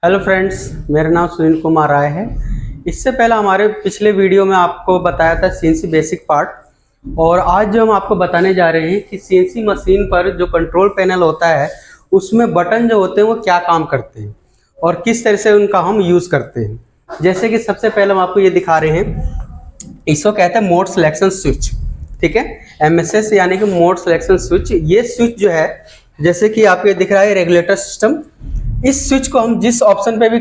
Hello friends, मेरा नाम सुनील कुमार राय है। इससे पहले हमारे पिछले वीडियो में आपको बताया था सीएनसी बेसिक पार्ट, और आज जो हम आपको बताने जा रहे हैं कि सीएनसी मशीन पर जो कंट्रोल पैनल होता है उसमें बटन जो होते हैं वो क्या काम करते हैं और किस तरह से उनका हम यूज़ करते हैं। जैसे कि सबसे पहले हम आपको ये दिखा रहे हैं, इसको कहते हैं मोड सिलेक्शन स्विच। ठीक है, MSS यानी कि मोड सिलेक्शन स्विच। ये स्विच जो है जैसे कि आपको ये दिख रहा है रेगुलेटर सिस्टम, इस स्विच को हम जिस ऑप्शन पे भी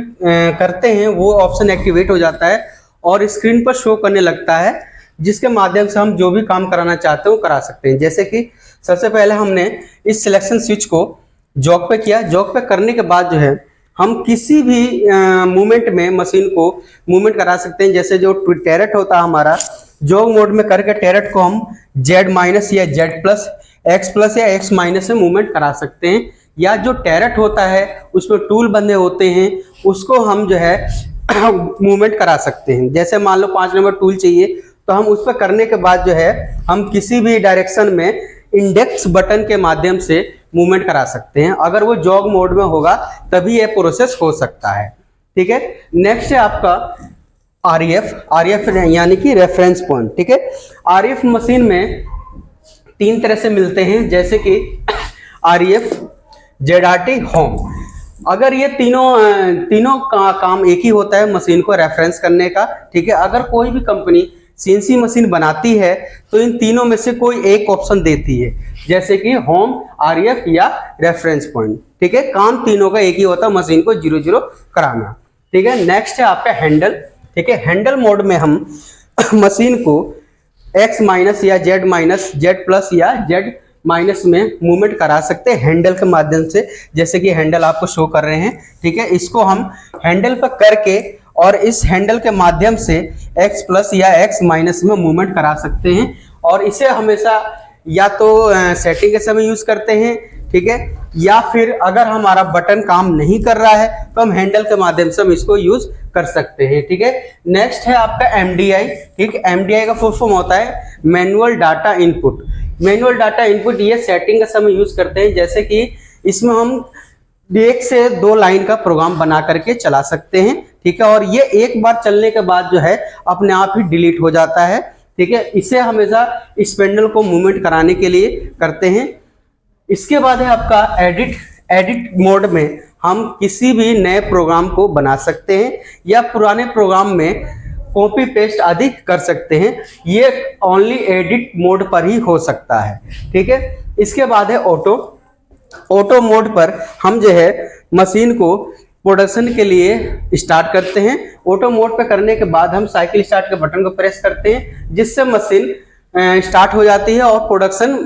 करते हैं वो ऑप्शन एक्टिवेट हो जाता है और स्क्रीन पर शो करने लगता है, जिसके माध्यम से हम जो भी काम कराना चाहते हैं वो करा सकते हैं। जैसे कि सबसे पहले हमने इस सिलेक्शन स्विच को जॉक पे किया। जॉक पे करने के बाद जो है हम किसी भी मूवमेंट में मशीन को मूवमेंट करा सकते हैं। जैसे जो टेरेट होता है हमारा, जॉक मोड में करके टेरेट को हम Z- या Z+, X+ या X- में मूवमेंट करा सकते हैं। या जो टेरेट होता है उसमें टूल बंधे होते हैं, उसको हम जो है मूवमेंट करा सकते हैं। जैसे मान लो 5 नंबर टूल चाहिए तो हम उस पर करने के बाद जो है हम किसी भी डायरेक्शन में इंडेक्स बटन के माध्यम से मूवमेंट करा सकते हैं। अगर वो जॉग मोड में होगा तभी ये प्रोसेस हो सकता है। ठीक है, नेक्स्ट है आपका RF यानी कि रेफरेंस पॉइंट। ठीक है, RF मशीन में 3 तरह से मिलते हैं, जैसे कि RF, ZRT, होम। अगर ये तीनों का काम एक ही होता है, मशीन को रेफरेंस करने का। ठीक है, अगर कोई भी कंपनी सीएनसी मशीन बनाती है तो इन तीनों में से कोई एक ऑप्शन देती है, जैसे कि होम, RF या रेफरेंस पॉइंट। ठीक है, काम तीनों का एक ही होता है, मशीन को 0-0 कराना। ठीक है, नेक्स्ट है आपका हैंडल। ठीक है, हैंडल मोड में हम मशीन को X- या Z+, या Z- में मूवमेंट करा सकते हैं हैंडल के माध्यम से, जैसे कि हैंडल आपको शो कर रहे हैं। ठीक है, इसको हम हैंडल पर करके और इस हैंडल के माध्यम से X+ या X- में मूवमेंट करा सकते हैं, और इसे हमेशा या तो सेटिंग के समय यूज करते हैं। ठीक है, या फिर अगर हमारा बटन काम नहीं कर रहा है तो हम हैंडल के माध्यम से हम इसको यूज कर सकते हैं। ठीक है, नेक्स्ट है आपका MDI। ठीक है, MDI का फुल फॉर्म होता है manual data input. Manual data input ये सेटिंग के समय यूज करते हैं, जैसे कि इसमें हम 1 से 2 लाइन का प्रोग्राम बना करके चला सकते हैं। ठीक है, और ये एक बार चलने के बाद जो है अपने आप ही डिलीट हो जाता है। ठीक है, इसे हमेशा स्पेंडल को मूवमेंट कराने के लिए करते हैं। इसके बाद है आपका एडिट मोड में हम किसी भी नए प्रोग्राम को बना सकते हैं या पुराने प्रोग्राम में कॉपी पेस्ट आदि कर सकते हैं। ये ओनली एडिट मोड पर ही हो सकता है। ठीक है, इसके बाद है ऑटो मोड पर हम जो है मशीन को प्रोडक्शन के लिए स्टार्ट करते हैं। ऑटो मोड पे करने के बाद हम साइकिल स्टार्ट के बटन को प्रेस करते हैं, जिससे मशीन स्टार्ट हो जाती है और प्रोडक्शन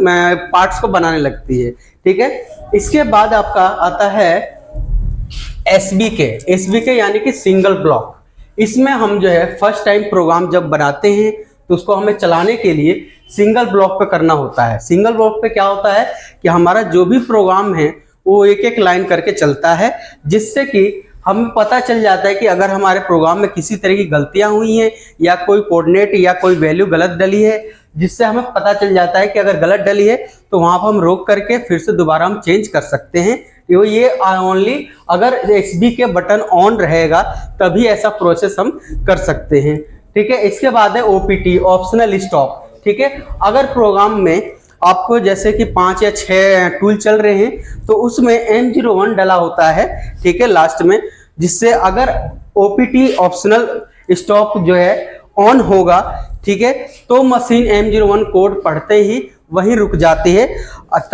पार्ट्स को बनाने लगती है। ठीक है, इसके बाद आपका आता है SBK यानी कि सिंगल ब्लॉक। इसमें हम जो है फर्स्ट टाइम प्रोग्राम जब बनाते हैं तो उसको हमें चलाने के लिए सिंगल ब्लॉक पे करना होता है। सिंगल ब्लॉक पे क्या होता है कि हमारा जो भी प्रोग्राम है वो एक लाइन करके चलता है, जिससे कि हमें पता चल जाता है कि अगर हमारे प्रोग्राम में किसी तरह की गलतियां हुई हैं या कोई कोऑर्डिनेट या कोई वैल्यू गलत डली है, जिससे हमें पता चल जाता है कि अगर गलत डली है तो वहां पर हम रोक करके फिर से दोबारा हम चेंज कर सकते हैं। ये ओनली अगर SBK बटन ऑन रहेगा तभी ऐसा प्रोसेस हम कर सकते हैं। ठीक है, इसके बाद है OPT, ऑप्शनल स्टॉप। ठीक है, अगर प्रोग्राम में आपको जैसे कि 5 या 6 टूल चल रहे हैं तो उसमें M01 डला होता है। ठीक है, लास्ट में, जिससे अगर OPT ऑप्शनल स्टॉप जो है ऑन होगा, ठीक है, तो मशीन M01 कोड पढ़ते ही वहीं रुक जाती है,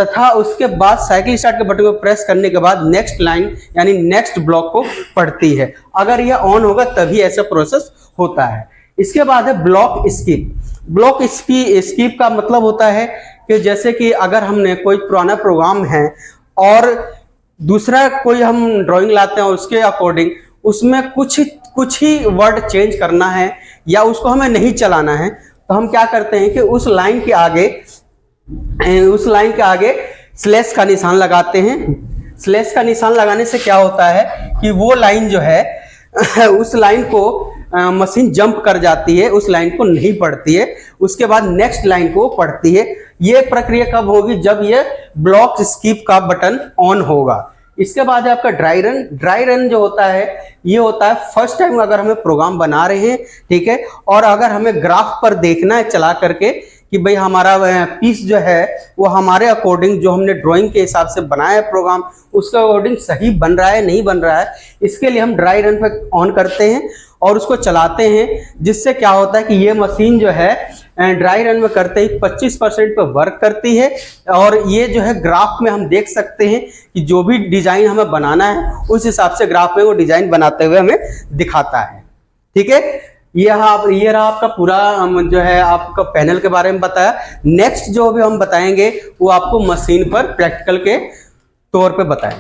तथा उसके बाद साइकिल स्टार्ट के बटन को प्रेस करने के बाद नेक्स्ट लाइन यानी नेक्स्ट ब्लॉक को पढ़ती है। अगर यह ऑन होगा तभी ऐसा प्रोसेस होता है। इसके बाद है ब्लॉक स्किप का मतलब होता है कि जैसे कि अगर हमने कोई पुराना प्रोग्राम है और दूसरा कोई हम ड्राइंग लाते हैं उसके अकॉर्डिंग उसमें कुछ ही वर्ड चेंज करना है या उसको हमें नहीं चलाना है, तो हम क्या करते हैं कि उस लाइन के आगे स्लैश का निशान लगाते हैं। स्लैश का निशान लगाने से क्या होता है कि वो लाइन जो है उस लाइन को मशीन जंप कर जाती है, उस लाइन को नहीं पढ़ती है, उसके बाद नेक्स्ट लाइन को पढ़ती है। ये प्रक्रिया कब होगी? जब ये ब्लॉक स्किप का बटन ऑन होगा। इसके बाद है आपका ड्राई रन। ड्राई रन जो होता है ये होता है फर्स्ट टाइम अगर हमें प्रोग्राम बना रहे हैं, ठीक है, और अगर हमें ग्राफ पर देखना है चला करके कि भाई हमारा पीस जो है वो हमारे अकॉर्डिंग जो हमने ड्राइंग के हिसाब से बनाया है प्रोग्राम उसके अकॉर्डिंग सही बन रहा है नहीं बन रहा है, इसके लिए हम ड्राई रन पे ऑन करते हैं और उसको चलाते हैं, जिससे क्या होता है कि ये मशीन जो है ड्राई रन में करते ही 25% पे वर्क करती है और ये जो है ग्राफ में हम देख सकते हैं कि जो भी डिजाइन हमें बनाना है उस हिसाब से ग्राफ में वो डिजाइन बनाते हुए हमें दिखाता है। ठीक है, ये रहा आपका पूरा जो है आपका पैनल के बारे में बताया। नेक्स्ट जो भी हम बताएंगे वो आपको मशीन पर प्रैक्टिकल के तौर पे बताएं।